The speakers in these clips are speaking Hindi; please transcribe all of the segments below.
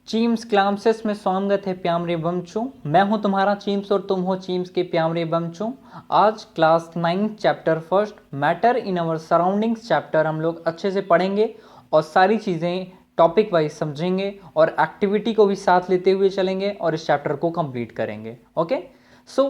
चीम्स क्लामसेस में स्वागत है प्यारे बच्चों। मैं हूं तुम्हारा चीम्स और तुम हो चीम्स के प्यारे बच्चों। आज class 9 chapter first matter in our surroundings chapter हम लोग अच्छे से पढ़ेंगे और सारी चीज़ें टॉपिक वाइज समझेंगे और एक्टिविटी को भी साथ लेते हुए चलेंगे और इस चैप्टर को कंप्लीट करेंगे। ओके, सो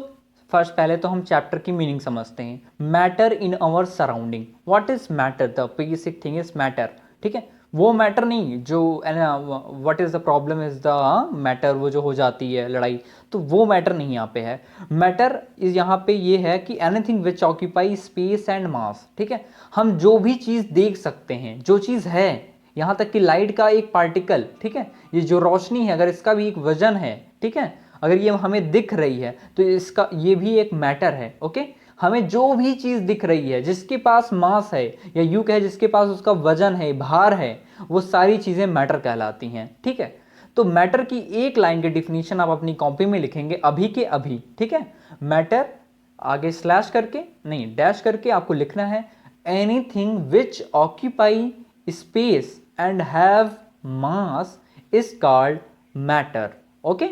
फर्स्ट पहले तो हम चैप्टर की मीनिंग समझते हैं। Matter in our surrounding, what is matter? The basic thing is matter. ठीक है, वो मैटर नहीं जो what is the problem is the matter, वो जो हो जाती है लड़ाई, तो वो मैटर नहीं यहाँ पे है। मैटर इज यहाँ पे ये है कि anything which occupy space and mass. ठीक है, हम जो भी चीज़ देख सकते हैं, जो चीज़ है, यहाँ तक कि लाइट का एक पार्टिकल, ठीक है, ये जो रोशनी है अगर इसका भी एक वजन है, ठीक है, अगर ये हमें दिख रही है तो इसका ये भी एक मैटर है। ओके, हमें जो भी चीज़ दिख रही है जिसके पास मास है या यूं कहे जिसके पास उसका वजन है, भार है, वो सारी चीज़ें मैटर कहलाती हैं। ठीक है, तो मैटर की एक लाइन की डिफिनीशन आप अपनी कॉपी में लिखेंगे अभी के अभी। ठीक है, मैटर आगे स्लैश करके नहीं डैश करके आपको लिखना है anything which occupy space and have mass is called matter. Okay,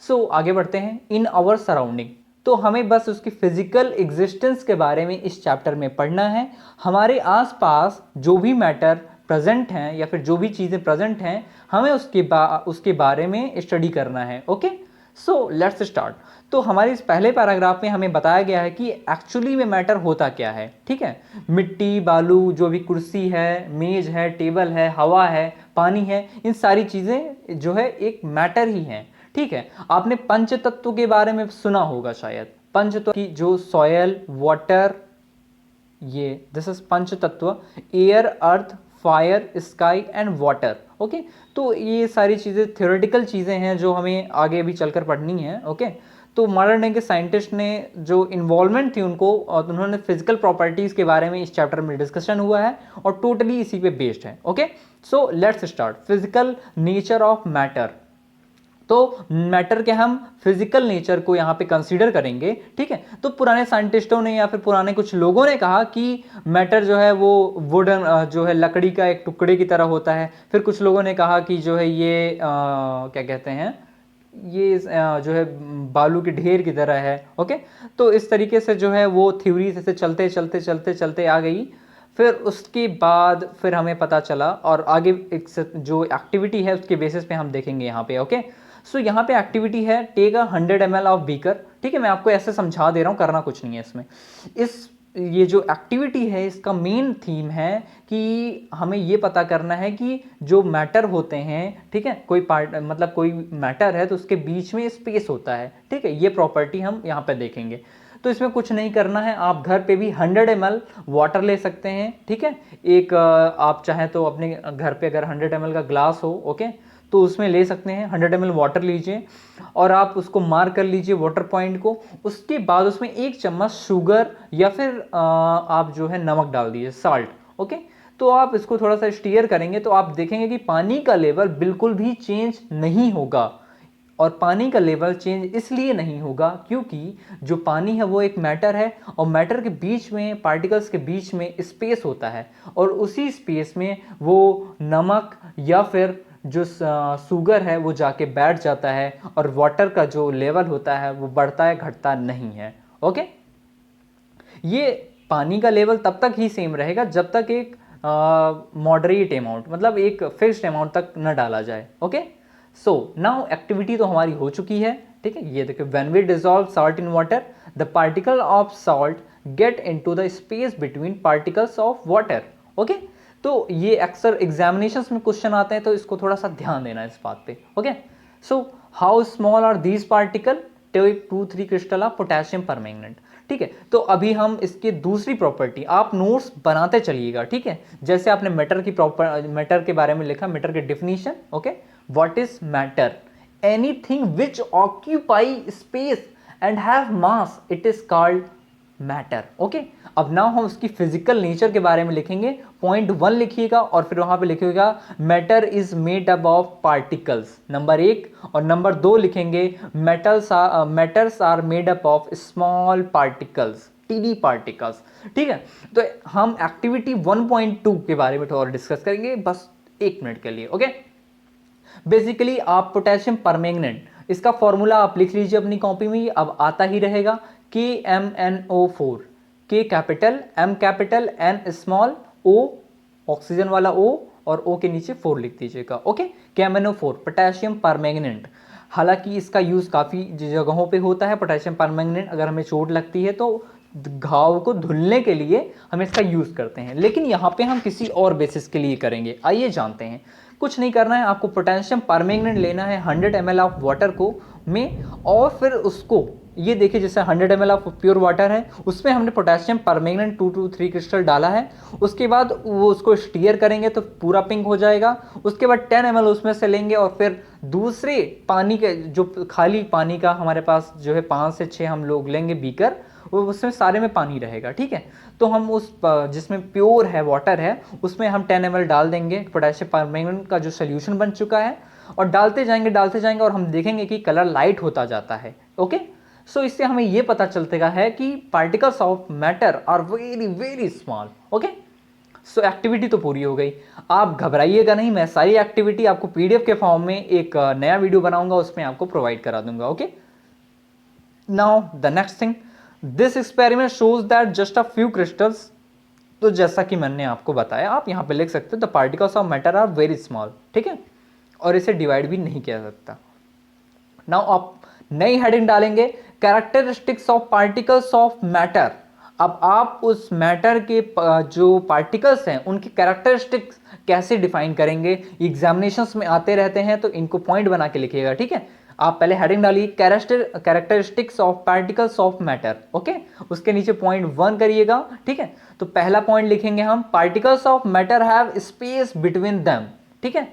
so आगे बढ़ते हैं। इन आवर सराउंडिंग, तो हमें बस उसकी फिजिकल एग्जिस्टेंस के बारे में इस चैप्टर में पढ़ना है। हमारे आसपास जो भी मैटर प्रेजेंट हैं या फिर जो भी चीज़ें प्रेजेंट हैं, हमें उसके बारे में स्टडी करना है। Okay, so let's start. तो हमारे इस पहले पैराग्राफ में हमें बताया गया है कि एक्चुअली में मैटर होता क्या है। ठीक है, मिट्टी, बालू, जो भी कुर्सी है, मेज है, टेबल है, हवा है, पानी है, इन सारी चीज़ें जो है एक मैटर ही हैं। ठीक है, आपने पंच तत्व के बारे में सुना होगा शायद। पंच तत्व की जो सॉयल, वाटर, ये दिस इज पंच तत्व, air, earth, fire, sky and water. Okay, तो ये सारी चीज़ें थ्योरेटिकल चीज़ें हैं जो हमें आगे भी चलकर पढ़नी है। ओके, तो मॉडर्न डे के साइंटिस्ट ने जो इन्वॉल्वमेंट थी उनको, और उन्होंने फिजिकल प्रॉपर्टीज़ के बारे में इस चैप्टर में डिस्कशन हुआ है और टोटली इसी पे बेस्ड है। Okay, so let's start. Physical nature of matter, तो मैटर के हम फिजिकल नेचर को यहाँ पे कंसीडर करेंगे। ठीक है, तो पुराने साइंटिस्टों ने या फिर पुराने कुछ लोगों ने कहा कि मैटर जो है वो वुडन जो है लकड़ी का एक टुकड़े की तरह होता है। फिर कुछ लोगों ने कहा कि जो है ये क्या कहते हैं, ये जो है बालू के ढेर की तरह है। ओके, तो इस तरीके से जो है वो थ्योरी से चलते चलते चलते चलते आ गई। फिर उसके बाद फिर हमें पता चला और आगे एक जो एक्टिविटी है उसके बेसिस पे हम देखेंगे यहाँ पे। ओके, सो यहाँ पे एक्टिविटी है take a 100 ml of beaker. ठीक है, मैं आपको ऐसे समझा दे रहा हूँ, करना कुछ नहीं है इसमें। ये जो एक्टिविटी है इसका मेन थीम है कि हमें ये पता करना है कि जो मैटर होते हैं, ठीक है, कोई पार्ट मतलब कोई मैटर है तो उसके बीच में स्पेस होता है। ठीक है, ये प्रॉपर्टी हम यहाँ पे देखेंगे। तो इसमें कुछ नहीं करना है, आप घर पे भी 100 ml वाटर ले सकते हैं। ठीक है, एक आप चाहें तो अपने घर पे अगर 100 ml का ग्लास हो, ओके, तो उसमें ले सकते हैं। 100 ml वाटर लीजिए और आप उसको मार्क कर लीजिए वाटर पॉइंट को। उसके बाद उसमें 1 चम्मच शुगर या फिर आप जो है नमक डाल दीजिए, साल्ट। ओके, तो आप इसको थोड़ा सा स्टीयर करेंगे तो आप देखेंगे कि पानी का लेवल बिल्कुल भी चेंज नहीं होगा। और पानी का लेवल चेंज इसलिए नहीं होगा क्योंकि जो पानी है वो एक मैटर है और मैटर के बीच में, पार्टिकल्स के बीच में स्पेस होता है और उसी स्पेस में वो नमक या फिर जो शुगर है वो जाके बैठ जाता है और वाटर का जो लेवल होता है वो बढ़ता है, घटता नहीं है। ओके, ये पानी का लेवल तब तक ही सेम रहेगा जब तक एक मॉडरेट अमाउंट, मतलब एक फिक्स्ड अमाउंट तक न डाला जाए। ओके, सो नाउ एक्टिविटी तो हमारी हो चुकी है। ठीक है, ये देखिए, when we dissolve salt in water the particle of salt get into the space between particles of water. Okay, तो ये अक्सर एग्जामिनेशंस में क्वेश्चन आते हैं तो इसको थोड़ा सा ध्यान देना इस बात पे। Okay, so how small are these particle? Take 2-3 crystal of potassium permanganate. ठीक है, तो अभी हम इसके दूसरी प्रॉपर्टी, आप नोट्स बनाते चलिएगा। ठीक है, जैसे आपने मैटर के बारे में लिखा, मैटर की definition. Okay, what is matter? Anything which occupy space and have mass, it is called matter. Okay, अब नाउ हम उसकी फिजिकल नेचर के बारे में लिखेंगे। पॉइंट 1 लिखिएगा और फिर वहां पे लिखिएगा matter is made up of particles, number 1। और नंबर 2 लिखेंगे matters are made up of small particles, TD particles. ठीक है, तो हम एक्टिविटी 1.2 के बारे में थोड़ा डिस्कस करेंगे बस 1 मिनट के लिए। ओके, बेसिकली आप पोटेशियम परमैंगनेट, इसका फॉर्मूला आप लिख लीजिए अपनी कॉपी में, अब आता ही रहेगा KMnO4, K capital, M capital, N small, O oxygen वाला O और O के नीचे 4 लिख दीजिएगा। Okay, KMnO4 potassium permanganate. हालांकि इसका यूज़ काफ़ी जगहों पे होता है पोटेशियम परमैंगनेट, अगर हमें चोट लगती है तो घाव को धुलने के लिए हम इसका यूज़ करते हैं, लेकिन यहाँ पे हम किसी और बेसिस के लिए करेंगे। आइए जानते हैं। कुछ नहीं करना है, आपको पोटेशियम परमैंगनेट लेना है 100 ml ऑफ वाटर को में, और फिर उसको ये देखिए जैसे 100 ml ऑफ प्योर वाटर है, उसमें हमने पोटेशियम परमैंगनेट 2 to 3 क्रिस्टल डाला है। उसके बाद वो उसको स्टीयर करेंगे तो पूरा पिंक हो जाएगा। उसके बाद 10 ml उसमें से लेंगे और फिर दूसरे पानी के जो खाली पानी का हमारे पास जो है 5 से 6 हम लोग लेंगे बीकर, वो उसमें सारे में पानी रहेगा। ठीक है, तो हम उस जिसमें प्योर है वाटर है उसमें हम 10 ml डाल देंगे पोटेशियम परमैंगनेट का जो सोल्यूशन बन चुका है, और डालते जाएंगे और हम देखेंगे कि कलर लाइट होता जाता है। ओके, सो इससे हमें ये पता चलता है कि particles of matter are very very small. Okay, so activity तो पूरी हो गई, आप घबराइएगा नहीं, मैं सारी एक्टिविटी आपको PDF के फॉर्म में एक नया वीडियो बनाऊंगा, उसमें आपको प्रोवाइड करा दूंगा। Okay, now the next thing, this experiment shows that just a few crystals, तो जैसा कि मैंने आपको बताया, आप यहाँ पे लिख सकते हो the particles of matter are very small. ठीक है, और इसे डिवाइड भी नहीं किया सकता। नाउ आप नई हेडिंग डालेंगे, characteristics of particles of matter. अब आप उस मैटर के जो पार्टिकल्स हैं उनकी कैरेक्टरिस्टिक्स कैसे डिफाइन करेंगे, एग्जामिनेशंस में आते रहते हैं, तो इनको पॉइंट बना के लिखिएगा। ठीक है, आप पहले हेडिंग डालिए characteristics of particles of matter. Okay, उसके नीचे पॉइंट 1 करिएगा। ठीक है, तो पहला पॉइंट लिखेंगे हम, particles of matter have space between them. ठीक है,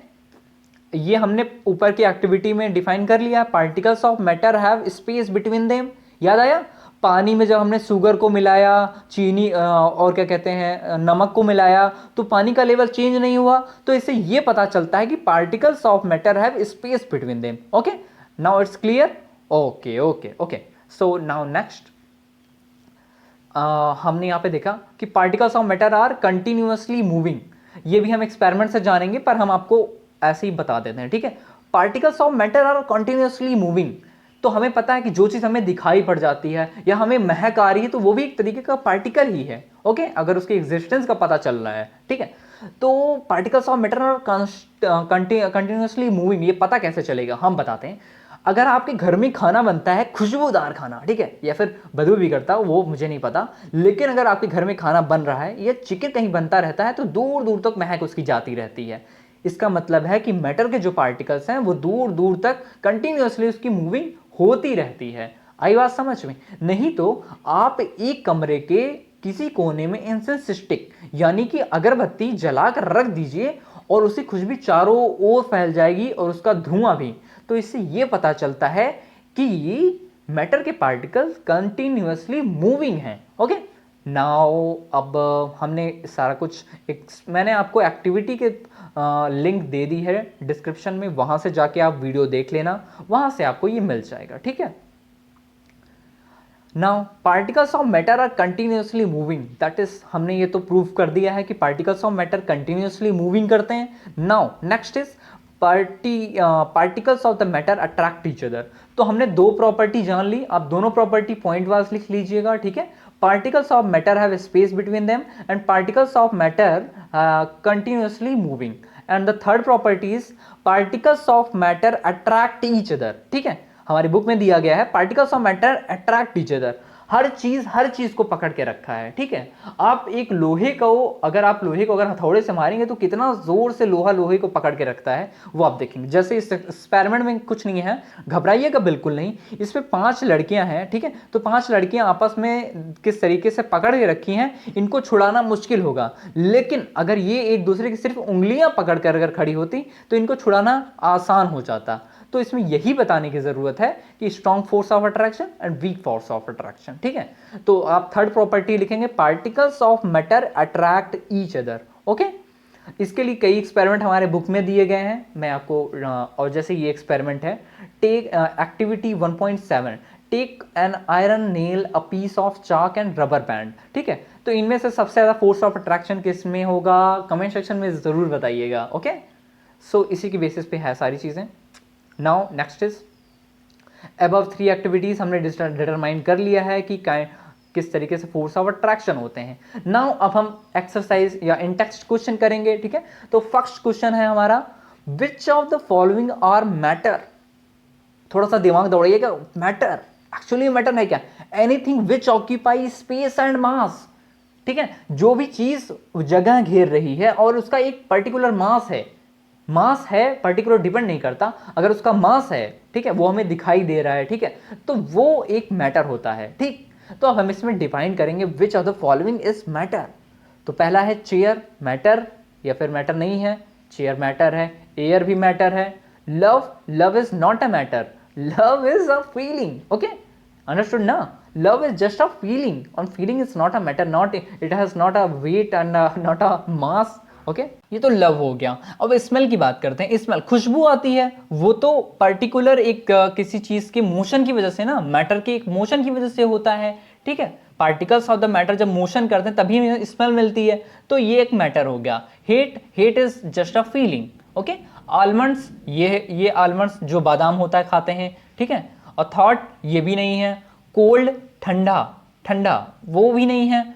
ये हमने ऊपर की एक्टिविटी में डिफाइन कर लिया, particles of matter have space between them. याद आया, पानी में जब हमने शुगर को मिलाया, चीनी और क्या कहते हैं नमक को मिलाया, तो पानी का लेवल चेंज नहीं हुआ, तो इससे ये पता चलता है कि particles of matter have space between them. Okay, now it's clear. Okay okay okay, so now next हमने यहाँ पे देखा कि particles of matter are continuously moving. ये भी हम एक्सपेरिमेंट से जानेंगे, पर हम आपको ऐसे ही बता देते हैं। ठीक है, particles of matter are continuously moving, तो हमें पता है कि जो चीज़ हमें दिखाई पड़ जाती है या हमें महक आ रही है, तो वो भी एक तरीके का पार्टिकल ही है। ओके, अगर उसके एग्जिस्टेंस का पता चल रहा है। ठीक है, तो particles of matter are continuously moving, ये पता कैसे चलेगा, हम बताते हैं। अगर आपके घर में खाना बनता है, खुशबूदार खाना, ठीक है, या फिर बदबू भी करता है, वो मुझे नहीं पता, लेकिन अगर आपके घर में खाना बन रहा है या चिकन कहीं बनता रहता है, तो दूर दूर तक महक उसकी जाती रहती है। इसका मतलब है कि मैटर के जो पार्टिकल्स हैं वो दूर दूर तक कंटिन्यूअसली उसकी मूविंग होती रहती है। आई बात समझ में? नहीं तो आप एक कमरे के किसी कोने में इंसेंस स्टिक यानी कि अगरबत्ती जलाकर रख दीजिए और उसकी खुशबू चारों ओर फैल जाएगी और उसका धुआं भी। तो इससे यह पता चलता है कि मैटर के पार्टिकल्स कंटिन्यूअसली मूविंग हैं। ओके, नाउ अब हमने सारा कुछ मैंने आपको एक्टिविटी के लिंक दे दी है डिस्क्रिप्शन में, वहां से जाके आप वीडियो देख लेना, वहां से आपको ये मिल जाएगा। ठीक है, now particles of matter are continuously moving, that is हमने ये तो प्रूव कर दिया है कि particles of matter continuously moving करते हैं। Now next is particles of the matter attract each other. तो हमने दो प्रॉपर्टी जान ली, आप दोनों प्रॉपर्टी पॉइंट वाइज लिख लीजिएगा। ठीक है, particles of matter have space between them and particles of matter continuously moving, and the third property is particles of matter attract each other। ठीक है, हमारी बुक में दिया गया है particles of matter attract each other, हर चीज को पकड़ के रखा है। ठीक है, आप एक लोहे को अगर हथौड़े से मारेंगे तो कितना जोर से लोहे को पकड़ के रखता है वो आप देखेंगे। जैसे इस एक्सपेरिमेंट में कुछ नहीं है, घबराइएगा बिल्कुल नहीं। इसमें 5 लड़कियां हैं, ठीक है, तो 5 लड़कियां आपस में किस तरीके से पकड़ के रखी हैं, इनको छुड़ाना मुश्किल होगा। लेकिन अगर ये एक दूसरे की सिर्फ उंगलियां पकड़ कर अगर खड़ी होती तो इनको छुड़ाना आसान हो जाता। तो इसमें यही बताने की जरूरत है कि strong force of attraction and weak force of attraction. ठीक है, तो आप थर्ड प्रॉपर्टी लिखेंगे particles of matter attract each other. Okay, इसके लिए कई एक्सपेरिमेंट हमारे बुक में दिए गए हैं, मैं आपको और जैसे ये एक्सपेरिमेंट है, take activity 1.7, take an iron nail a piece of chalk and rubber band. ठीक है, तो इनमें से सबसे ज्यादा फोर्स ऑफ अट्रैक्शन किस में होगा, कमेंट सेक्शन में जरूर बताइएगा। ओके, सो इसी की बेसिस पे है सारी चीज़ें। Now next is above 3 activities हमने डिटरमाइन कर लिया है कि किस तरीके से फोर्स ऑफ अट्रैक्शन होते हैं। नाउ अब हम एक्सरसाइज या इन टेक्स्ट क्वेश्चन करेंगे, ठीक है। तो फर्स्ट क्वेश्चन है हमारा, which of the following are matter. थोड़ा सा दिमाग दौड़ाइएगा, मैटर एक्चुअली मैटर है क्या? Anything which occupy space and mass, ठीक है। जो भी चीज जगह घेर रही है और उसका एक पर्टिकुलर मास है पर्टिकुलर डिपेंड नहीं करता, अगर उसका मास है, ठीक है, वो हमें दिखाई दे रहा है, ठीक है, तो वो एक मैटर होता है, ठीक। तो अब हम इसमें डिफाइन करेंगे विच of the following is matter. तो पहला है चेयर, मैटर या फिर मैटर नहीं है, चेयर मैटर है, एयर भी मैटर है। Love is not a matter, love is a feeling, okay, understood ना। Love is just a feeling and feeling is not a matter, not it has not a weight and not a mass, okay. ये तो लव हो गया। अब स्मेल की बात करते हैं। स्मेल, खुशबू आती है, वो तो पर्टिकुलर एक किसी चीज के मोशन की वजह से ना, मैटर के एक मोशन की वजह से होता है, ठीक है। पार्टिकल्स ऑफ द मैटर जब मोशन करते हैं तभी हमें स्मेल मिलती है, तो ये एक मैटर हो गया। Hate is just a feeling, okay. Almonds, ये आलमंड्स जो बादाम होता है खाते हैं, ठीक है। और थॉट, ये भी नहीं है। कोल्ड, ठंडा वो भी नहीं है।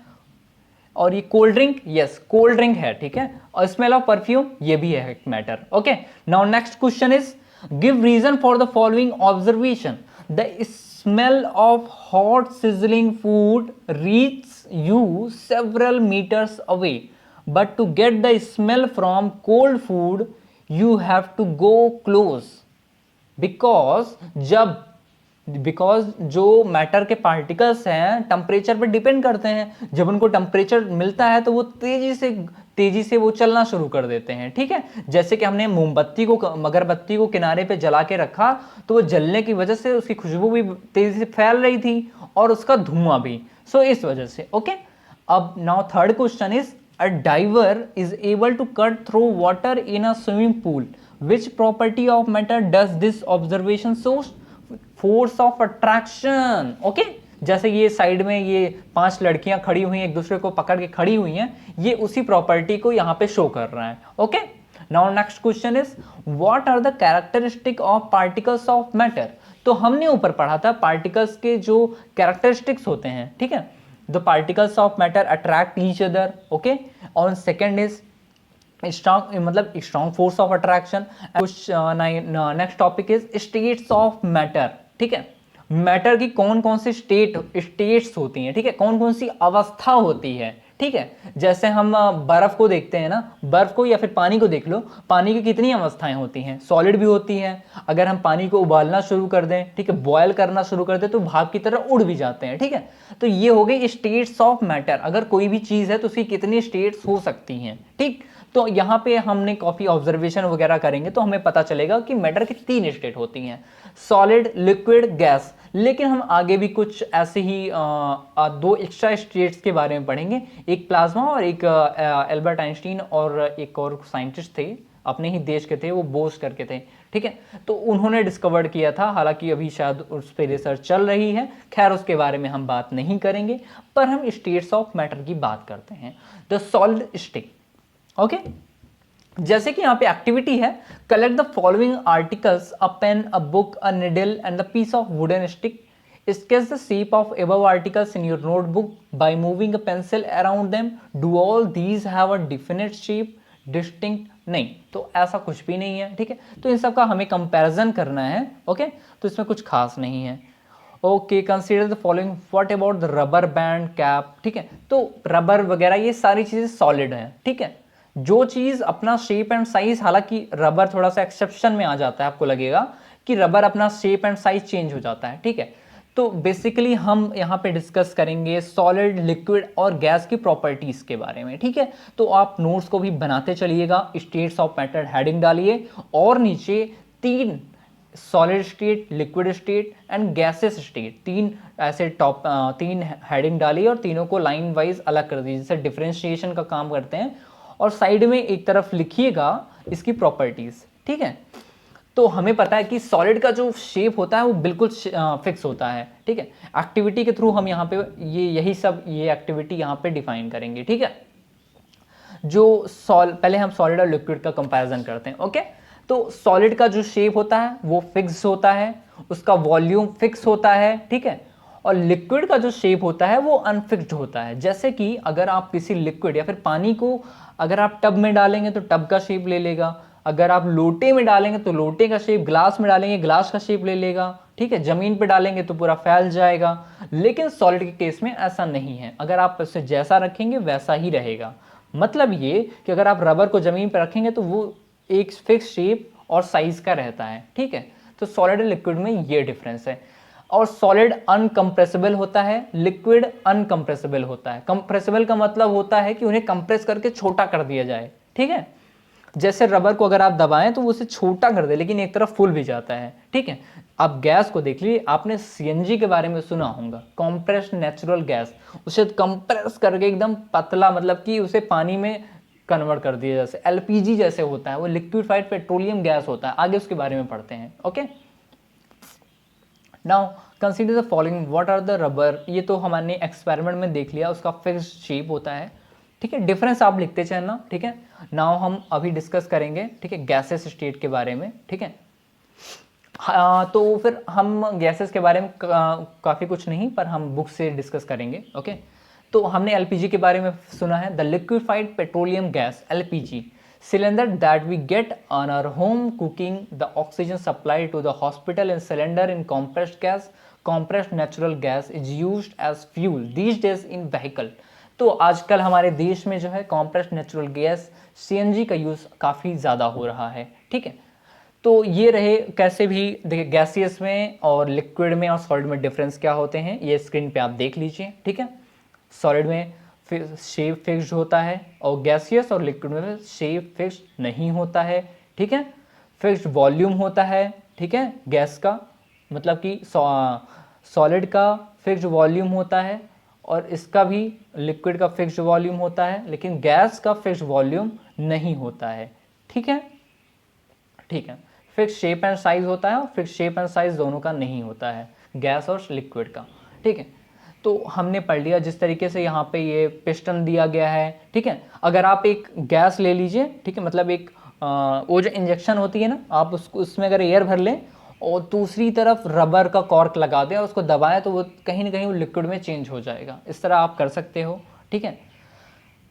और ये cold drink, yes cold drink है, ठीक है। और स्मेल ऑफ परफ्यूम, ये भी है एक matter, okay. Now next question is, give reason for the following observation. The smell of hot sizzling food reach you several metres away, but to get the smell from cold food you have to go close. Because जो मैटर के पार्टिकल्स हैं टेम्परेचर पर डिपेंड करते हैं, जब उनको टेम्परेचर मिलता है तो वो तेजी से वो चलना शुरू कर देते हैं, ठीक है। जैसे कि हमने अगरबत्ती को किनारे पे जला के रखा तो वो जलने की वजह से उसकी खुशबू भी तेजी से फैल रही थी और उसका धुआं भी, सो इस वजह से, ओके। अब now third question is, a diver is able to cut through water in a swimming pool, which property of matter does this observation shows? Force of attraction, okay. जैसे ये साइड में ये 5 लड़कियां खड़ी हुई हैं, एक दूसरे को पकड़ के खड़ी हुई हैं, ये उसी प्रॉपर्टी को यहां पे शो कर रहा है, okay. Now next question is, what are the characteristic of particles of matter. तो हमने ऊपर पढ़ा था पार्टिकल्स के जो कैरेक्टरिस्टिक्स होते हैं, ठीक है। The particles of matter attract each other, okay. और second is strong force of attraction. Next topic is states of matter, ठीक है। मैटर की कौन कौन सी स्टेट्स होती हैं, ठीक है, कौन कौन सी अवस्था होती है, ठीक है। जैसे हम बर्फ को देखते हैं ना, बर्फ को या फिर पानी को देख लो, पानी की कितनी अवस्थाएं होती हैं, सॉलिड भी होती हैं। अगर हम पानी को उबालना शुरू कर दें, ठीक है, बॉयल करना शुरू कर दें तो भाप की तरह उड़ भी जाते हैं, ठीक है। तो ये हो गई स्टेट्स ऑफ मैटर। अगर कोई भी चीज है तो उसकी कितनी स्टेट्स हो सकती हैं, ठीक। तो यहाँ पे हमने काफी ऑब्जर्वेशन वगैरह करेंगे तो हमें पता चलेगा कि मैटर की 3 स्टेट होती हैं, सॉलिड, लिक्विड, गैस। लेकिन हम आगे भी कुछ ऐसे ही 2 एक्स्ट्रा स्टेट्स के बारे में पढ़ेंगे, एक प्लाज्मा और एक एल्बर्ट आइंस्टीन और एक और साइंटिस्ट थे, अपने ही देश के थे, वो बोस करके थे, ठीक है। तो उन्होंने डिस्कवर किया था, हालांकि अभी शायद उस पर रिसर्च चल रही है, खैर उसके बारे में हम बात नहीं करेंगे, पर हम स्टेट्स ऑफ मैटर की बात करते हैं। The solid state, okay. जैसे कि यहाँ पे एक्टिविटी है, collect the following articles, a pen, a book, a needle and the piece of wooden stick. Sketch the shape of above articles in your notebook by moving a pencil around them. Do all these have a definite shape, distinct? नहीं, तो ऐसा कुछ भी नहीं है, ठीक है। तो इन सब का हमें कंपैरिजन करना है, ओके। तो इसमें कुछ खास नहीं है, okay. Consider the following, what about the rubber band cap, ठीक है। तो रबर वगैरह ये सारी चीजें सॉलिड हैं, ठीक है। जो चीज अपना शेप एंड साइज, हालांकि रबर थोड़ा सा एक्सेप्शन में आ जाता है, आपको लगेगा कि रबर अपना शेप एंड साइज चेंज हो जाता है, ठीक है। तो बेसिकली हम यहाँ पे डिस्कस करेंगे सॉलिड, लिक्विड और गैस की प्रॉपर्टीज के बारे में, ठीक है। तो आप नोट्स को भी बनाते चलिएगा, स्टेट्स ऑफ मैटर हेडिंग डालिए और नीचे 3 solid state, liquid state and gases state, 3 ऐसे 3 हेडिंग डालिए और तीनों को लाइन वाइज अलग कर दीजिए, जैसे डिफरेंशिएशन का काम करते हैं। और साइड में एक तरफ लिखिएगा इसकी प्रॉपर्टीज, ठीक है। तो हमें पता है कि सॉलिड का जो शेप होता है वो बिल्कुल फिक्स होता है, ठीक है। एक्टिविटी के थ्रू हम यहाँ पे ये एक्टिविटी यहाँ पे डिफाइन करेंगे, ठीक है। पहले हम सॉलिड और लिक्विड का कंपैरिजन करते हैं। ओके, तो सॉलिड का जो शेप होता है वो फिक्स होता है, उसका वॉल्यूम फिक्स होता है, ठीक है। और लिक्विड का जो शेप होता है वो अनफिक्स्ड होता है। जैसे कि अगर आप किसी लिक्विड या फिर पानी को अगर आप टब में डालेंगे तो टब का शेप ले लेगा, अगर आप लोटे में डालेंगे तो लोटे का शेप, ग्लास में डालेंगे ग्लास का शेप ले लेगा, ठीक है। जमीन पे डालेंगे तो पूरा फैल जाएगा। लेकिन सॉलिड के केस में ऐसा नहीं है, अगर आप इसे जैसा रखेंगे वैसा ही रहेगा। मतलब ये कि अगर आप रबर को जमीन पर रखेंगे तो वो एक फिक्स शेप और साइज का रहता है, ठीक है। तो सॉलिड और लिक्विड में ये डिफरेंस है। और सॉलिड अनकंप्रेसिबल होता है, लिक्विड अनकंप्रेसिबल होता है। कंप्रेसिबल का मतलब होता है कि उन्हें कंप्रेस करके छोटा कर दिया जाए, ठीक है। जैसे रबर को अगर आप दबाएं तो वो उसे छोटा कर दे, लेकिन एक तरफ फूल भी जाता है, ठीक है। आप गैस को देख लीजिए, आपने सीएनजी के बारे में सुना होगा, कॉम्प्रेस्ड नेचुरल गैस। उसे कंप्रेस करके एकदम पतला, मतलब कि उसे पानी में कन्वर्ट कर दिया, जैसे एलपीजी जैसे होता है, वो लिक्विफाइड पेट्रोलियम गैस होता है। आगे उसके बारे में पढ़ते हैं। Okay, now consider the following, what are the rubber. ये तो हमने एक्सपेरिमेंट में देख लिया, उसका फिक्स्ड शेप होता है, ठीक है। डिफरेंस आप लिखते चलना, ठीक है। नाउ हम अभी डिस्कस करेंगे, ठीक है, गैसेस स्टेट के बारे में, ठीक है। तो फिर हम गैसेस के बारे में काफ़ी कुछ नहीं, पर हम बुक से डिस्कस करेंगे। ओके, तो हमने एलपीजी के बारे में सुना है, the liquefied petroleum gas, LPG cylinder that we get on our home cooking, the oxygen supplied to the hospital in cylinder in compressed gas, compressed natural gas is used as fuel these days in vehicle। तो आजकल हमारे देश में जो है compressed natural gas सीएनजी का यूज़ काफ़ी ज़्यादा हो रहा है, ठीक है। तो ये रहे, कैसे भी देखिए गैसियस में और लिक्विड में और सॉलिड में डिफरेंस क्या होते हैं, ये स्क्रीन पे आप देख लीजिए, ठीक है। सॉलिड में शेप फिक्स्ड होता है और गैसियस और लिक्विड में शेप फिक्स्ड नहीं होता है, ठीक है। फिक्स्ड वॉल्यूम होता है, ठीक है, गैस का, मतलब कि सॉलिड का फिक्स्ड वॉल्यूम होता है और इसका भी, लिक्विड का फिक्स्ड वॉल्यूम होता है, लेकिन गैस का फिक्स्ड वॉल्यूम नहीं होता है, ठीक है, ठीक है। फिक्स शेप एंड साइज होता है और फिक्स शेप एंड साइज दोनों का नहीं होता है, गैस और लिक्विड का, ठीक है। तो हमने पढ़ लिया जिस तरीके से यहाँ पे ये पिस्टन दिया गया है, ठीक है। अगर आप एक गैस ले लीजिए, ठीक है, मतलब एक वो जो इंजेक्शन होती है ना, आप उसमें अगर एयर भर लें और दूसरी तरफ रबर का कॉर्क लगा दें और उसको दबाएं तो वो कहीं ना कहीं वो लिक्विड में चेंज हो जाएगा। इस तरह आप कर सकते हो, ठीक है।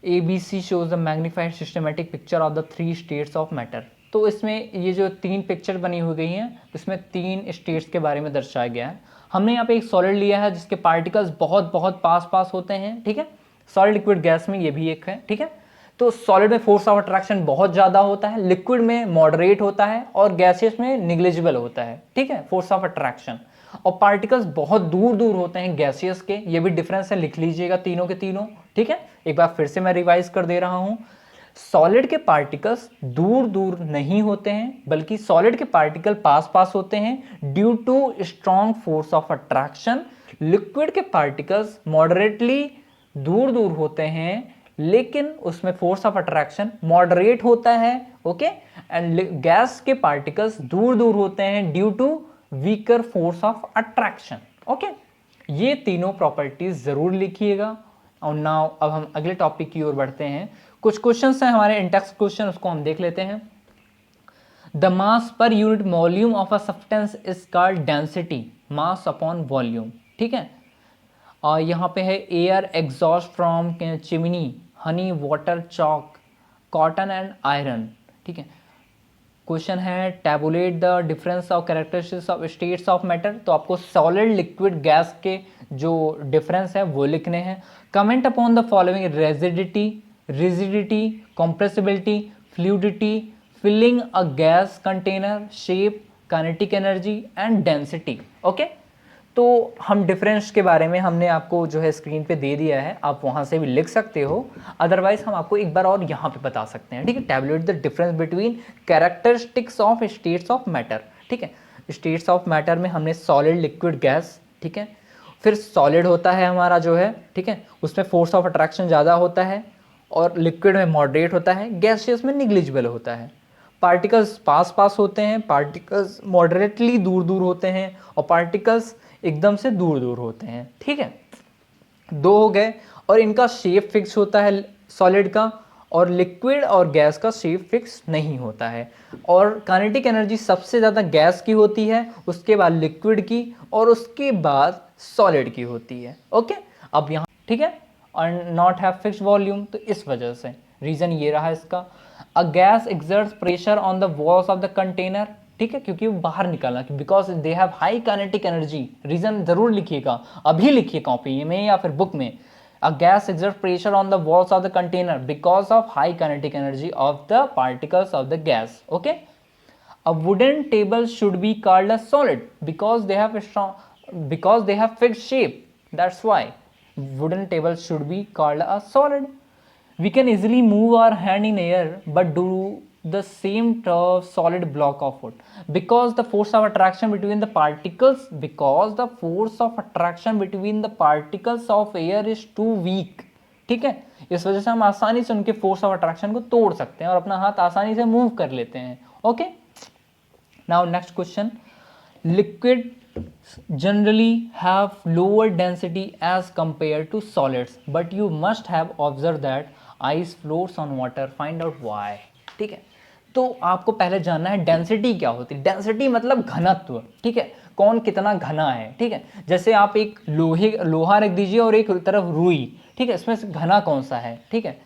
ABC shows the magnified systematic picture of the 3 states of matter. तो इसमें ये जो 3 पिक्चर बनी हुई गई हैं, इसमें 3 स्टेट्स के बारे में दर्शाया गया है। हमने यहाँ पे एक सॉलिड लिया है जिसके पार्टिकल्स बहुत बहुत पास होते हैं, ठीक है। सॉलिड लिक्विड गैस में ये भी एक है, ठीक है। तो सॉलिड में फोर्स ऑफ अट्रैक्शन बहुत ज़्यादा होता है, लिक्विड में मॉडरेट होता है और गैसेस में निग्लिजिबल होता है, ठीक है, फोर्स ऑफ अट्रैक्शन। और पार्टिकल्स बहुत दूर दूर होते हैं गैसियस के, ये भी डिफरेंस है, लिख लीजिएगा तीनों के तीनों, ठीक है। एक बार फिर से मैं रिवाइज कर दे रहा हूँ, सॉलिड के पार्टिकल्स दूर दूर नहीं होते हैं, बल्कि सॉलिड के पार्टिकल पास होते हैं due to strong force of attraction. Liquid के पार्टिकल्स मॉडरेटली दूर दूर होते हैं, लेकिन उसमें फोर्स ऑफ अट्रैक्शन मॉडरेट होता है, ओके। एंड गैस के पार्टिकल्स दूर दूर होते हैं due to weaker force of attraction, okay. ये तीनों प्रॉपर्टीज जरूर लिखिएगा। और नाउ अब हम अगले टॉपिक की ओर बढ़ते हैं। कुछ क्वेश्चंस हैं हमारे इंटेक्स्ट क्वेश्चन, उसको हम देख लेते हैं। The mass per unit volume of a substance is called density, mass upon volume, ठीक है। और यहाँ पे है air exhaust from chimney, Honey, water, chalk, cotton and iron, ठीक है। क्वेश्चन है tabulate the difference of characteristics of states of matter. तो आपको सॉलिड लिक्विड गैस के जो डिफरेंस है वो लिखने हैं। Comment upon the following, rigidity, compressibility, fluidity, filling a gas container, shape, kinetic energy and density, okay. तो हम डिफरेंस के बारे में हमने आपको जो है स्क्रीन पे दे दिया है, आप वहाँ से भी लिख सकते हो, अदरवाइज हम आपको एक बार और यहाँ पे बता सकते हैं, ठीक है। Tabulate the difference between characteristics of states of matter, ठीक है। स्टेट्स ऑफ मैटर में हमने सॉलिड, लिक्विड, गैस, ठीक है। फिर सॉलिड होता है हमारा जो है, ठीक है, उसमें फोर्स ऑफ अट्रैक्शन ज़्यादा होता है और लिक्विड में मॉडरेट होता है, गैसियस में निग्लिजिबल होता है। पार्टिकल्स पास होते हैं, पार्टिकल्स मॉडरेटली दूर दूर होते हैं और पार्टिकल्स एकदम से दूर दूर होते हैं, ठीक है। 2 हो गए। और इनका शेप फिक्स होता है सॉलिड का और लिक्विड और गैस का शेप फिक्स नहीं होता है। और काइनेटिक एनर्जी सबसे ज़्यादा गैस की होती है, उसके बाद लिक्विड की और उसके बाद सॉलिड की होती है। ओके, अब यहाँ ठीक है, और नॉट हैव फिक्स्ड वॉल्यूम, तो इस वजह से रीज़न ये रहा इसका। A gas exerts pressure on the walls of the container, ठीक है, क्योंकि वो बाहर निकालना, because they have high kinetic energy. Reason ज़रूर लिखिएगा, अभी लिखिए कॉपी में या फिर बुक में। A gas exerts pressure on the walls of the container because of high kinetic energy of the particles of the gas. Okay. A wooden table should be called a solid because they have fixed shape. That's why wooden table should be called a solid. We can easily move our hand in air but do the same to solid block of wood because the force of attraction between the particles of air is too weak. ठीक है, इस वजह से हम आसानी से उनके फोर्स ऑफ अट्रैक्शन को तोड़ सकते हैं और अपना हाथ आसानी से मूव कर लेते हैं। Okay, now next question. Liquid generally have lower density as compared to solids, but you must have observed that ice floats on water. Find out why. ठीक है, तो आपको पहले जानना है डेंसिटी क्या होती है। डेंसिटी मतलब घनत्व, ठीक है, कौन कितना घना है। ठीक है, जैसे आप एक लोहा रख दीजिए और एक तरफ रुई, ठीक है, इसमें से घना कौन सा है। ठीक है,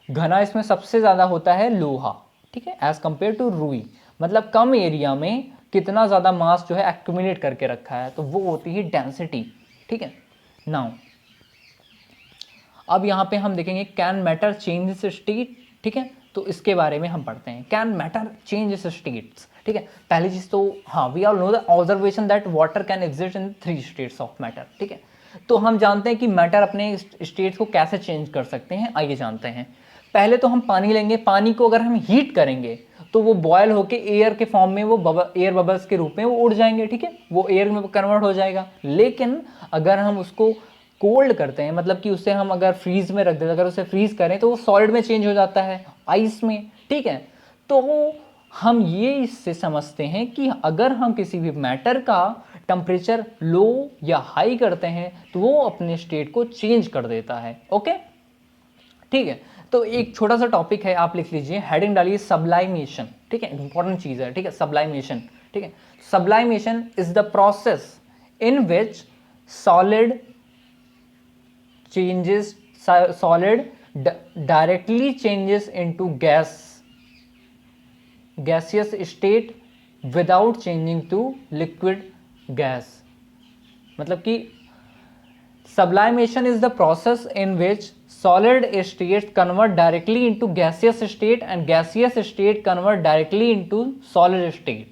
घना इसमें सबसे ज़्यादा होता है लोहा, ठीक है, एज कंपेयर टू रुई, मतलब कम एरिया में कितना ज़्यादा मास जो है एक्यूमुलेट करके रखा है, तो वो होती है डेंसिटी। ठीक है, नाउ अब यहाँ पे हम देखेंगे कैन मैटर चेंज स्टेट। ठीक है, तो इसके बारे में हम पढ़ते हैं, कैन मैटर चेंज स्टेट्स। ठीक है, पहली चीज़ तो हाँ, we all know the observation that water can exist in 3 states of matter. ठीक है, तो हम जानते हैं कि मैटर अपने स्टेट्स को कैसे चेंज कर सकते हैं, आइए जानते हैं। पहले तो हम पानी लेंगे, पानी को अगर हम हीट करेंगे तो वो बॉयल होके एयर के फॉर्म में वो एयर बबल्स के रूप में वो उड़ जाएंगे। ठीक है, वो एयर में कन्वर्ट हो जाएगा। लेकिन अगर हम उसको कोल्ड करते हैं, मतलब कि उसे हम अगर फ्रीज में रख देते, अगर उसे फ्रीज करें तो वो सॉलिड में चेंज हो जाता है, आइस में। ठीक है, तो हम ये इससे समझते हैं कि अगर हम किसी भी मैटर का टेम्परेचर लो या हाई करते हैं तो वो अपने स्टेट को चेंज कर देता है। ओके, ठीक है, तो एक छोटा सा टॉपिक है, आप लिख लीजिए, हेडिंग डालिए सब्लाइमेशन। ठीक है, इंपॉर्टेंट चीज है। ठीक है, सब्लाइमेशन। ठीक है, sublimation is the process in which solid directly changes into gaseous state without changing to liquid gas। मतलब कि sublimation is the process in which solid states convert directly into gaseous state and gaseous state convert directly into solid state।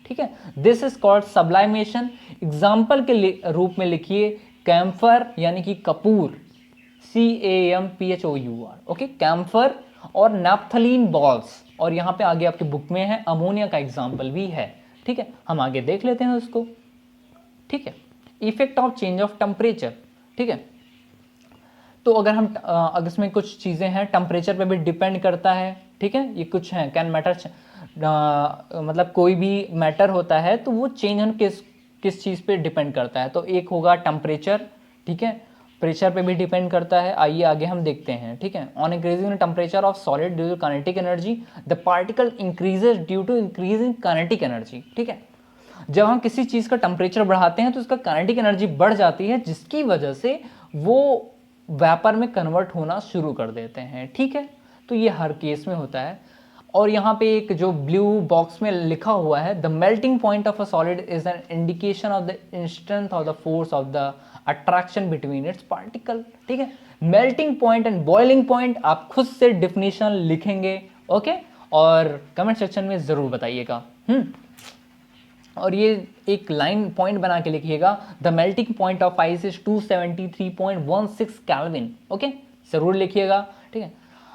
ठीक है, this is called sublimation। Example के रूप में लिखिए कैम्फर यानी कि कपूर, CAMPHOUR। ओके, कैम्फर और नैप्थलीन बॉल्स, और यहाँ पे आगे आपके बुक में है अमोनिया का एग्जाम्पल भी है। ठीक है, हम आगे देख लेते हैं उसको। ठीक है, effect of change of temperature. ठीक है, तो अगर हम अगर इसमें कुछ चीज़ें हैं, टेम्परेचर पे भी डिपेंड करता है। ठीक है, ये कुछ हैं, कैन मैटर मतलब कोई भी मैटर होता है तो वो चेंज हम किस चीज़ पे डिपेंड करता है, तो एक होगा टेम्परेचर। ठीक है, प्रेशर पे भी डिपेंड करता है, आइए आगे हम देखते हैं। ठीक है, on increasing temperature of solid due to kinetic energy the particle increases due to increasing kinetic energy. ठीक है, जब हम किसी चीज़ का टेम्परेचर बढ़ाते हैं तो उसका काइनेटिक एनर्जी बढ़ जाती है, जिसकी वजह से वो वेपर में कन्वर्ट होना शुरू कर देते हैं। ठीक है, तो ये हर केस में होता है। और यहाँ पे एक जो ब्लू बॉक्स में लिखा हुआ है, the melting point of a solid is an indication of the strength of the force of the attraction between its particle. ठीक है, melting point and boiling point आप खुद से डिफिनेशन लिखेंगे। ओके, और कमेंट सेक्शन में जरूर बताइएगा। और ये एक लाइन पॉइंट बना के लिखिएगा, the melting point of ice is 273.16 kelvin. Okay, जरूर लिखिएगा। ठीक है,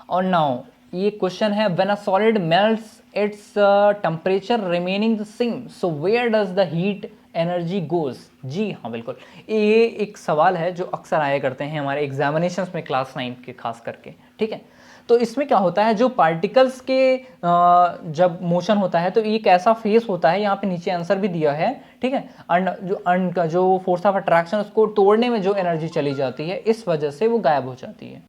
और नाउ ये क्वेश्चन है, when a solid melts its temperature remaining the same, so where does the heat energy goes. जी हाँ, बिल्कुल, ये एक सवाल है जो अक्सर आया करते हैं हमारे एग्जामिनेशंस में, क्लास 9 के खास करके। ठीक है, तो इसमें क्या होता है, जो पार्टिकल्स के जब मोशन होता है तो एक ऐसा फेस होता है, यहाँ पे नीचे आंसर भी दिया है। ठीक है, जो फोर्स ऑफ अट्रैक्शन उसको तोड़ने में जो एनर्जी चली जाती है, इस वजह से वो गायब हो जाती है।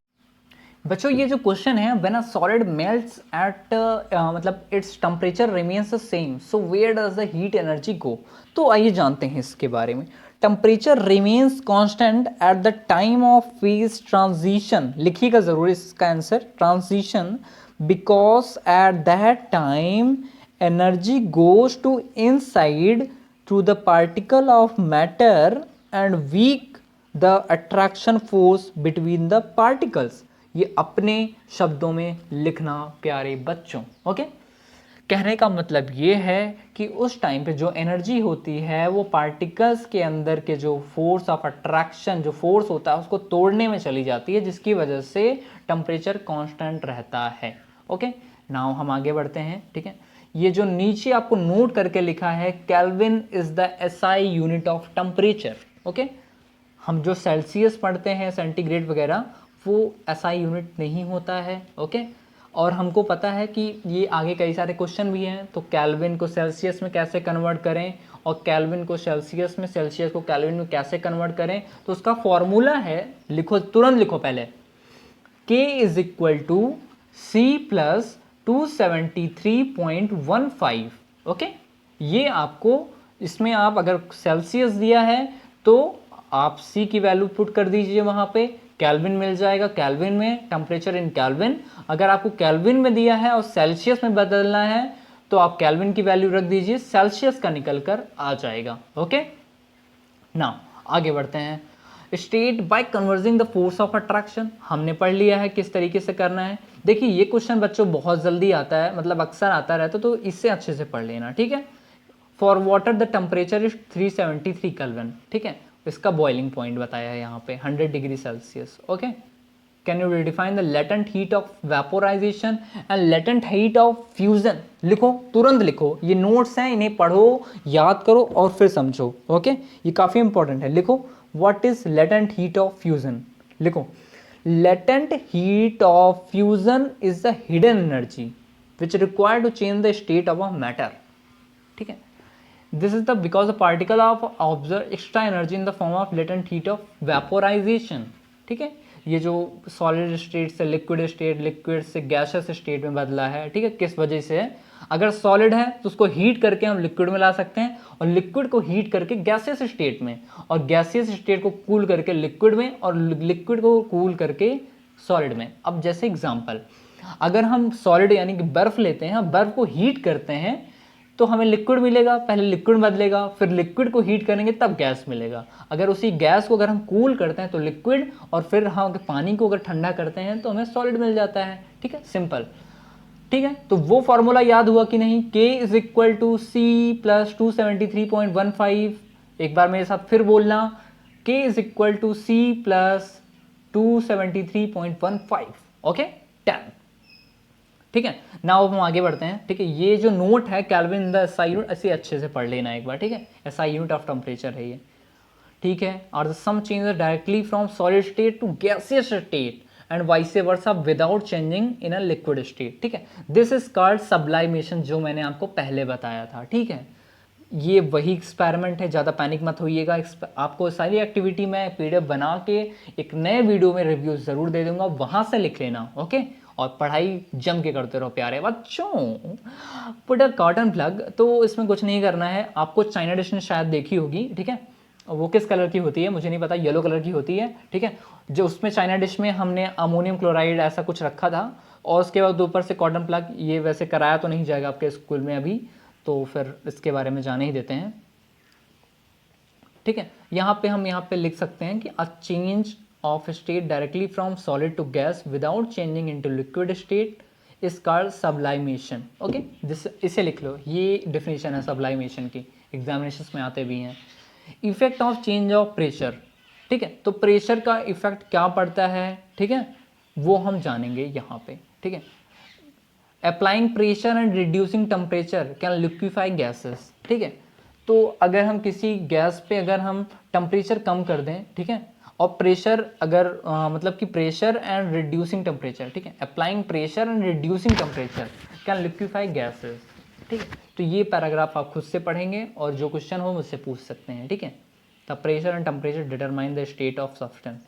बच्चों ये जो क्वेश्चन है, when a solid melts at मतलब its temperature remains the same, so where does the heat energy go. तो आइए जानते हैं इसके बारे में। Temperature remains constant at the time of phase transition, लिखिएगा जरूर इसका answer, transition, because at that time energy goes to inside to the particle of matter and weak the attraction force between the particles। ये अपने शब्दों में लिखना प्यारे बच्चों। ओके, कहने का मतलब ये है कि उस टाइम पे जो एनर्जी होती है वो पार्टिकल्स के अंदर के जो फोर्स ऑफ अट्रैक्शन, जो फोर्स होता है उसको तोड़ने में चली जाती है, जिसकी वजह से टेम्परेचर कांस्टेंट रहता है। ओके, नाउ हम आगे बढ़ते हैं। ठीक है, ये जो नीचे आपको नोट करके लिखा है, kelvin is the SI unit of temperature. Okay, हम जो सेल्सियस पढ़ते हैं, सेंटीग्रेड वगैरह, वो एसआई यूनिट नहीं होता है। ओके, और हमको पता है कि ये आगे कई सारे क्वेश्चन भी हैं, तो केल्विन को सेल्सियस में कैसे कन्वर्ट करें और केल्विन को सेल्सियस में, सेल्सियस को केल्विन में कैसे कन्वर्ट करें, तो उसका फॉर्मूला है, लिखो, तुरंत लिखो पहले, K is equal to C plus 273.15। Okay, ये आपको, इसमें आप अगर सेल्सियस दिया है तो आप C की वैल्यू पुट कर दीजिए, वहां पे केल्विन मिल जाएगा, केल्विन में, टेम्परेचर इन केल्विन। अगर आपको केल्विन में दिया है और सेल्सियस में बदलना है तो आप केल्विन की वैल्यू रख दीजिए, सेल्सियस का निकल कर आ जाएगा। ओके, नाउ आगे बढ़ते हैं। State by converging the force of attraction, हमने पढ़ लिया है किस तरीके से करना है। देखिए ये क्वेश्चन बच्चों बहुत जल्दी आता है, मतलब अक्सर आता रहता है, तो इससे अच्छे से पढ़ लेना। ठीक है, for water the temperature is 373 kelvin. ठीक है, इसका बॉइलिंग पॉइंट बताया है यहाँ पे 100 degree Celsius. Okay, can you define the latent heat of vaporisation and latent heat of fusion. लिखो, तुरंत लिखो, ये नोट्स हैं, इन्हें पढ़ो, याद करो और फिर समझो। ओके, ये काफी इंपॉर्टेंट है। लिखो, what is latent heat of fusion. लिखो, latent heat of fusion is the hidden energy which required to change the state of a matter. ठीक है, this is the because the particle of observe extra energy in the form of latent heat of vaporisation. ठीक है, ये जो सॉलिड स्टेट से लिक्विड स्टेट, लिक्विड से गैसियस स्टेट में बदला है। ठीक है, किस वजह से है, अगर सॉलिड है तो उसको हीट करके हम लिक्विड में ला सकते हैं, और लिक्विड को हीट करके गैसियस स्टेट में, और गैसियस स्टेट को कूल करके लिक्विड में, और लिक्विड को कूल करके सॉलिड में। अब जैसे एग्जांपल, अगर हम सॉलिड यानी कि बर्फ लेते हैं, बर्फ को हीट करते हैं तो हमें लिक्विड मिलेगा, पहले लिक्विड बदलेगा, फिर लिक्विड को हीट करेंगे तब गैस मिलेगा। अगर उसी गैस को अगर हम कूल करते हैं तो लिक्विड, और फिर हम पानी को अगर ठंडा करते हैं तो हमें सॉलिड मिल जाता है। ठीक है, सिंपल। ठीक है, तो वो फॉर्मूला याद हुआ कि नहीं, K is equal to C plus 273.15। एक बार मेरे साथ फिर बोलना, K is equal to C plus 273.15। Okay, 10। ठीक है, नाउ हम आगे बढ़ते हैं। ठीक है, ये जो नोट है kelvin in the SI unit, ऐसे अच्छे से पढ़ लेना एक बार। ठीक है, एसआई यूनिट ऑफ टेम्परेचर है ये। ठीक है, और the some changes directly from solid state to gaseous state and vice versa without changing in a liquid state. ठीक है, दिस इज कॉल्ड सब्लाइमेशन, जो मैंने आपको पहले बताया था। ठीक है, ये वही एक्सपेरिमेंट है, ज़्यादा पैनिक मत होइएगा। आपको सारी एक्टिविटी मैं पीडीएफ बना के एक नए वीडियो में रिव्यू ज़रूर दे दूंगा, वहाँ से लिख लेना। ओके, और पढ़ाई जम के करते रहो प्यारे बच्चों। पुट अ कॉटन प्लग, तो इसमें कुछ नहीं करना है, आपको चाइना डिश ने शायद देखी होगी। ठीक है, वो किस कलर की होती है मुझे नहीं पता, येलो कलर की होती है। ठीक है, जो उसमें चाइना डिश में हमने अमोनियम क्लोराइड ऐसा कुछ रखा था, और उसके बाद ऊपर से कॉटन प्लग। ये वैसे कराया तो नहीं जाएगा आपके स्कूल में अभी, तो फिर इसके बारे में जाने ही देते हैं। ठीक है, यहाँ पे हम यहाँ पे लिख सकते हैं कि a change of state directly from solid to gas without changing into liquid state is called sublimation. Okay, इसे लिख लो, ये डेफिनेशन है सब्लाइमेशन की, एग्जामिनेशन में आते भी हैं। Effect of change of pressure. ठीक है, तो प्रेशर का इफेक्ट क्या पड़ता है, ठीक है, वो हम जानेंगे यहाँ पे। ठीक है, applying pressure and reducing temperature can liquefy gases. ठीक है, तो अगर हम किसी गैस पे अगर हम टेम्परेचर कम कर दें, ठीक है, और प्रेशर अगर मतलब कि प्रेशर एंड रिड्यूसिंग टेम्परेचर, ठीक है, applying pressure and reducing temperature can liquefy gases. ठीक है, तो ये पैराग्राफ आप खुद से पढ़ेंगे और जो क्वेश्चन हो मुझसे पूछ सकते हैं। ठीक है, the pressure and temperature determine the state of substance.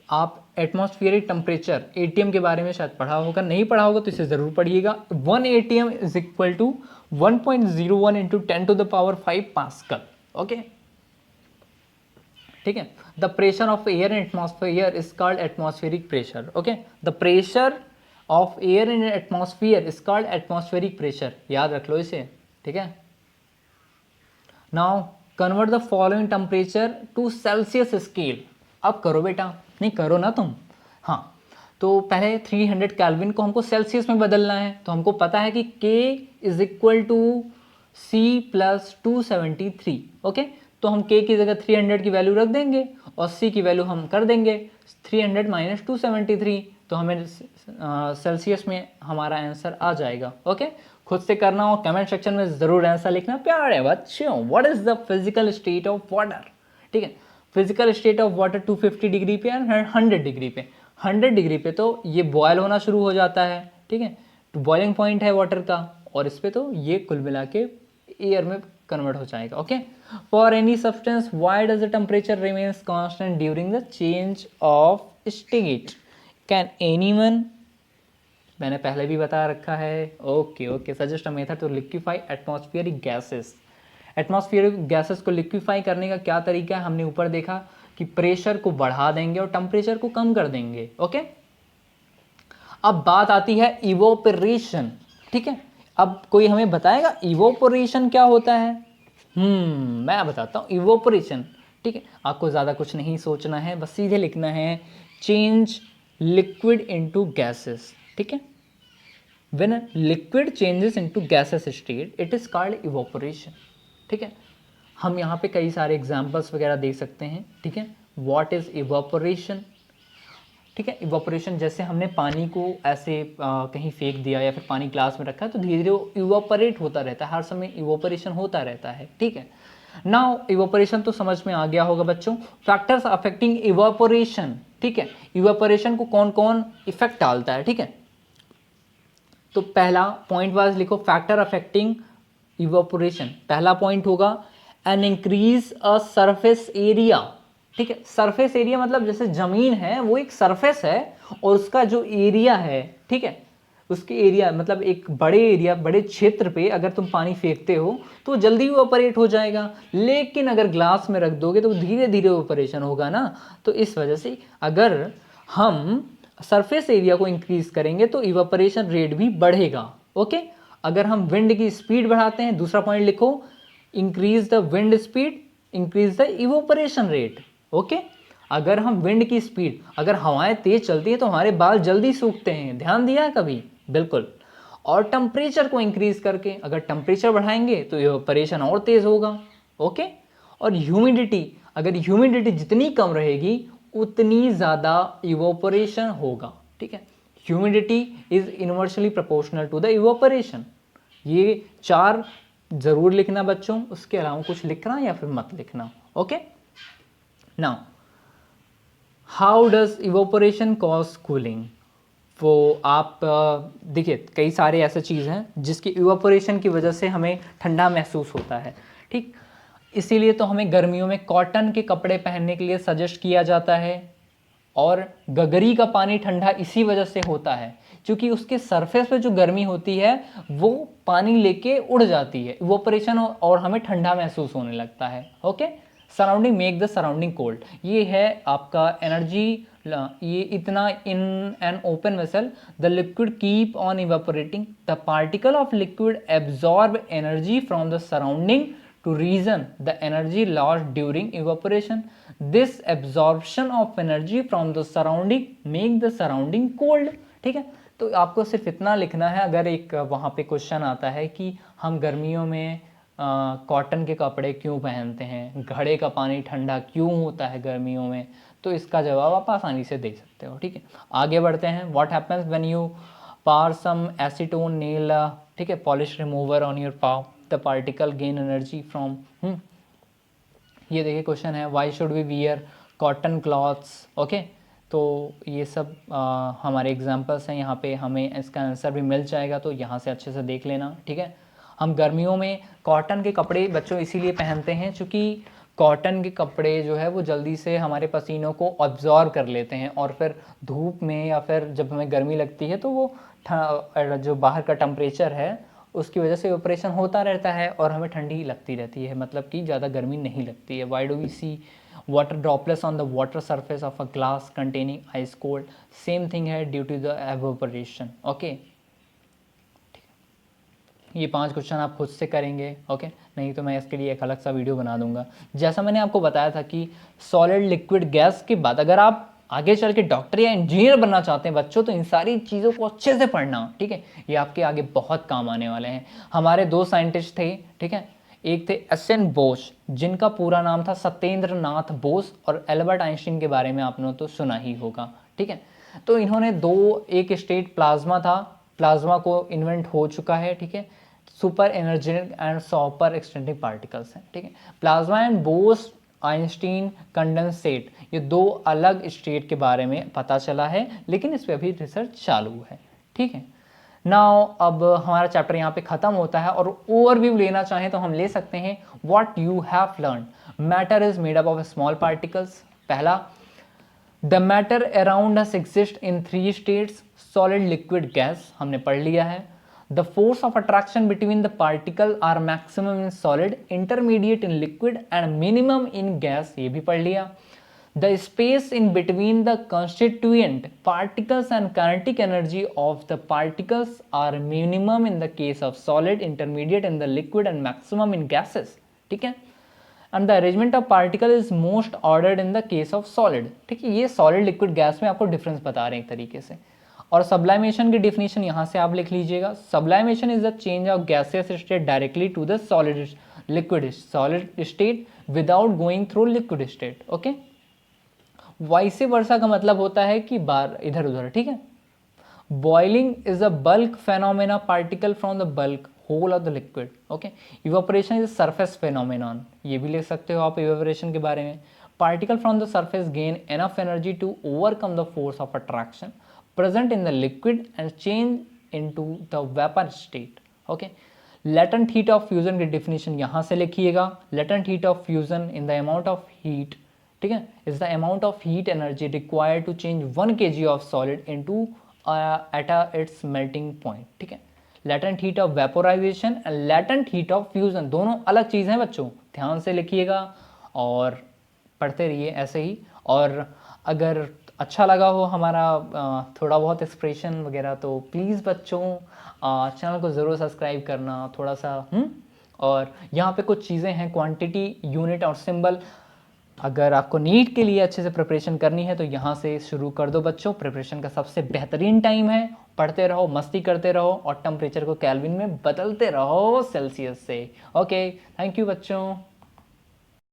आप एटमॉस्फेरिक टेम्परेचर एटीएम के बारे में शायद पढ़ा होगा, नहीं पढ़ा होगा तो इसे ज़रूर पढ़िएगा। 1 ATM is equal to 1.01 into 10⁵ pascal. Okay, ठीक है। The pressure of air in atmosphere is called atmospheric pressure. Okay, the pressure of air in atmosphere is called atmospheric pressure, याद रख लो इसे, ठीक है। Now convert the following temperature to Celsius scale. अब करो बेटा, नहीं करो ना तुम, हाँ। तो पहले 300 केल्विन को हमको सेल्सियस में बदलना है, तो हमको पता है कि K is equal to C plus 273। Okay, तो हम K की जगह 300 की वैल्यू रख देंगे और C की वैल्यू हम कर देंगे 300 माइनस 273, तो हमें सेल्सियस में हमारा आंसर आ जाएगा। ओके, खुद से करना हो, कमेंट सेक्शन में ज़रूर आंसर लिखना। प्यारे बच्चों, what is the physical state of water, ठीक है। Physical state of water 250 degree पे और 100 डिग्री पे। 100 डिग्री पे तो ये बॉयल होना शुरू हो जाता है, ठीक है, तो बॉइलिंग पॉइंट है वाटर का, और इस पे तो ये कुल मिला के एयर में कन्वर्ट हो जाएगा। Okay, for any substance why does the temperature remains constant during the change of state, can anyone, मैंने पहले भी बता रखा है। Okay, suggest a method to liquefy atmospheric gases. Atmospheric gases को लिक्विफाई करने का क्या तरीका है, हमने ऊपर देखा कि प्रेशर को बढ़ा देंगे और टेम्परेचर को कम कर देंगे। ओके, अब बात आती है इवोपरेशन, ठीक है। अब कोई हमें बताएगा इवोपरेशन क्या होता है? मैं बताता हूँ इवोपरेशन, ठीक है। आपको ज़्यादा कुछ नहीं सोचना है, बस सीधे लिखना है चेंज लिक्विड इनटू गैसेस, ठीक है। When a liquid changes into gaseous state, it is called evaporation, ठीक है। हम यहाँ पे कई सारे एग्जाम्पल्स वगैरह देख सकते हैं, ठीक है। What is evaporation, ठीक है। इवोपरेशन जैसे हमने पानी को ऐसे कहीं फेंक दिया या फिर पानी ग्लास में रखा है, तो धीरे धीरे वो इवोपरेट होता रहता है, हर समय इवोपरेशन होता रहता है, ठीक है। नाउ इवोपरेशन तो समझ में आ गया होगा बच्चों। फैक्टर्स अफेक्टिंग इवोपरेशन, ठीक है। इवोपरेशन को कौन कौन इफेक्ट डालता है, ठीक है। तो पहला पॉइंट वाइज लिखो, फैक्टर अफेक्टिंग इवोपरेशन। पहला पॉइंट होगा an increase a surface area, ठीक है। सरफेस एरिया मतलब जैसे जमीन है वो एक सरफेस है और उसका जो एरिया है, ठीक है, उसके एरिया मतलब एक बड़े एरिया, बड़े क्षेत्र पे अगर तुम पानी फेंकते हो तो जल्दी इवोपरेट हो जाएगा, लेकिन अगर ग्लास में रख दोगे तो धीरे धीरे इवोपरेशन होगा ना। तो इस वजह से अगर हम सरफेस एरिया को इंक्रीज करेंगे तो इवोपरेशन रेट भी बढ़ेगा। ओके, अगर हम विंड की स्पीड बढ़ाते हैं, दूसरा पॉइंट लिखो, increase the wind speed increase the evaporation rate. Okay, अगर हम विंड की स्पीड, अगर हवाएं तेज चलती है तो हमारे बाल जल्दी सूखते हैं, ध्यान दिया है कभी? बिल्कुल। और टेम्परेचर को इंक्रीज करके, अगर टेम्परेचर बढ़ाएंगे तो इवोपरेशन और तेज होगा। ओके, और ह्यूमिडिटी, अगर ह्यूमिडिटी जितनी कम रहेगी उतनी ज़्यादा इवोपरेशन होगा, ठीक है। Humidity is inversely proportional to the evaporation. ये चार जरूर लिखना बच्चों, उसके अलावा कुछ लिखना या फिर मत लिखना। Okay, now how does evaporation cause cooling. वो आप देखिए कई सारे ऐसे चीज़ हैं जिसकी इवोपरेशन की वजह से हमें ठंडा महसूस होता है, ठीक। इसीलिए तो हमें गर्मियों में कॉटन के कपड़े पहनने के लिए सजेस्ट किया जाता है, और गगरी का पानी ठंडा इसी वजह से होता है क्योंकि उसके सरफेस पे जो गर्मी होती है वो पानी लेके उड़ जाती है, इवोपरेशन, और हमें ठंडा महसूस होने लगता है। Okay, surrounding make the surrounding cold, ये है आपका एनर्जी। ये इतना in an open vessel the liquid keep on evaporating, the particle of liquid absorb energy from the surrounding to reason the energy lost during evaporation. This absorption of energy from the surrounding make the surrounding cold, ठीक है। तो आपको सिर्फ इतना लिखना है, अगर एक वहाँ पे क्वेश्चन आता है कि हम गर्मियों में कॉटन के कपड़े क्यों पहनते हैं, घड़े का पानी ठंडा क्यों होता है गर्मियों में, तो इसका जवाब आप आसानी से दे सकते हो, ठीक है। आगे बढ़ते हैं। What happens when you pour some acetone nail, ठीक है, पॉलिश रिमूवर ऑन योर पाव, the particle gain energy from, ये देखिए क्वेश्चन है, why should we wear cotton clothes. Okay, तो ये सब हमारे एग्जांपल्स हैं, यहाँ पे हमें इसका आंसर भी मिल जाएगा, तो यहाँ से अच्छे से देख लेना, ठीक है। हम गर्मियों में कॉटन के कपड़े बच्चों इसीलिए पहनते हैं क्योंकि कॉटन के कपड़े जो है वो जल्दी से हमारे पसीनों को ऑब्जॉर्व कर लेते हैं और फिर धूप में या फिर जब हमें गर्मी लगती है तो वो जो बाहर का टेम्परेचर है उसकी वजह से ऑपरेशन होता रहता है और हमें ठंडी लगती रहती है, मतलब कि ज़्यादा गर्मी नहीं लगती है। Why do we see water droplets on the water surface of a glass containing ice cold? Same thing है, due to the evaporation. Okay, ये 5 क्वेश्चन आप खुद से करेंगे। ओके, नहीं तो मैं इसके लिए एक अलग सा वीडियो बना दूंगा। जैसा मैंने आपको बताया था कि सॉलिड लिक्विड गैस के बाद अगर आप आगे चल के डॉक्टर या इंजीनियर बनना चाहते हैं बच्चों, तो इन सारी चीज़ों को अच्छे से पढ़ना, ठीक है। ये आपके आगे बहुत काम आने वाले हैं। हमारे 2 साइंटिस्ट थे, ठीक है। एक थे एस.एन. बोस, जिनका पूरा नाम था सत्येंद्र नाथ बोस, और एल्बर्ट आइंस्टीन के बारे में आपने तो सुना ही होगा, ठीक है। तो इन्होंने एक स्टेट प्लाज्मा था, प्लाज्मा को इन्वेंट हो चुका है, ठीक है। Super energetic and super extending particles हैं, ठीक है। Plasma and Bose Einstein condensate, ये 2 अलग स्टेट के बारे में पता चला है, लेकिन इस पर अभी रिसर्च चालू है, ठीक है। नाउ अब हमारा चैप्टर यहाँ पे खत्म होता है, और ओवरव्यू लेना चाहें तो हम ले सकते हैं। What you have learn, matter is made up of small particles. पहला, the matter around us exist in 3 states, solid liquid gas, हमने पढ़ लिया है। The force of attraction between the particle are maximum in solid, intermediate in liquid and minimum in gas, ये भी पढ़ लिया। The space in between the constituent particles and kinetic energy of the particles are minimum in the case of solid, intermediate in the liquid and maximum in gases, ठीक है। and the arrangement of particle is most ordered in the case of solid, ठीक है। ये solid liquid gas में आपको डिफरेंस बता रहे हैं एक तरीके से। और sublimation की definition यहाँ से आप लिख लीजिएगा। sublimation is the change of gaseous state directly to the solid state without going through liquid state, okay। Vice versa का मतलब होता है कि बार इधर उधर, ठीक है। Boiling is a bulk phenomena, particle from the bulk whole of the liquid, okay. Evaporation is surface phenomenon, ये भी लिख सकते हो आप इवेपोरेशन के बारे में। Particle from the surface gain enough energy to overcome the force of attraction present in the liquid and change into the vapour state, okay. Latent heat of fusion की डिफिनेशन यहाँ से लिखिएगा। Latent heat of fusion in the amount of heat, ठीक है, is the amount of heat energy required to change 1 kg of solid into at its melting point, ठीक है। Latent heat of vaporisation and latent heat of fusion, दोनों अलग चीज़ हैं बच्चों, ध्यान से लिखिएगा और पढ़ते रहिए ऐसे ही। और अगर अच्छा लगा हो हमारा थोड़ा बहुत एक्सप्रेशन वगैरह, तो प्लीज़ बच्चों चैनल को ज़रूर सब्सक्राइब करना थोड़ा सा। और यहाँ पे कुछ चीज़ें हैं, क्वांटिटी, यूनिट और सिंबल। अगर आपको नीट के लिए अच्छे से प्रिपरेशन करनी है तो यहाँ से शुरू कर दो बच्चों, प्रिपरेशन का सबसे बेहतरीन टाइम है। पढ़ते रहो, मस्ती करते रहो और टेम्परेचर को केल्विन में बदलते रहो सेल्सियस से। ओके, थैंक यू बच्चों।